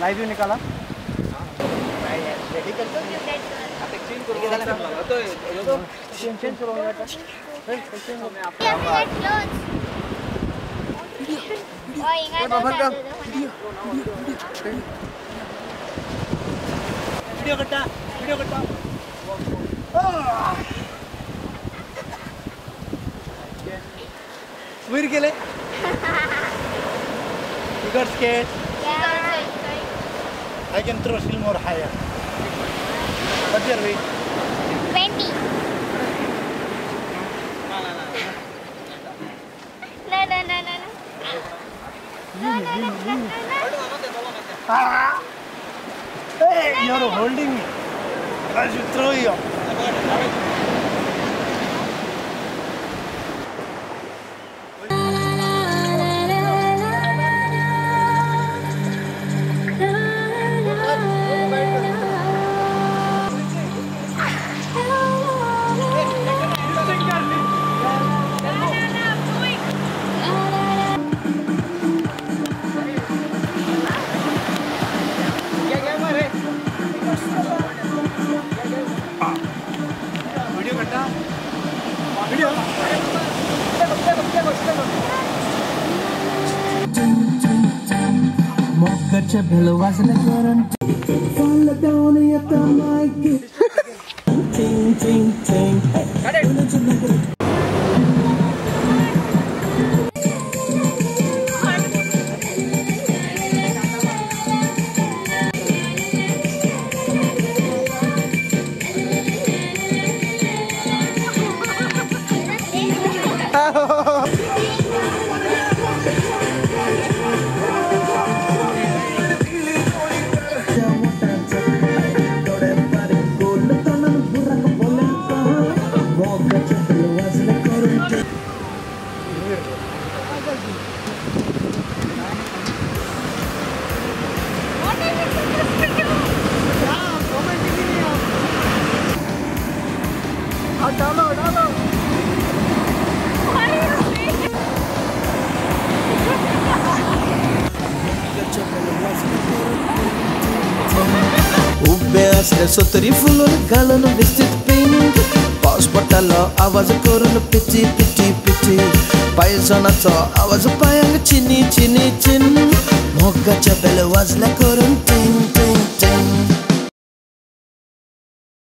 Live view निकाला video कट्टा वीर गेले You got scared? Yeah. I can throw still more higher. What's your weight? 20. No. Hey, you're holding me. I should throw you. Mogacha bell was the current. Fall down at the mic. Ting, ting, ting. Got it. Sotri fulon galan vestit pink paus patala awaz korun pichi pichi pichi paisana cha awaz payang chini chini chin mogacha bel was la korun ting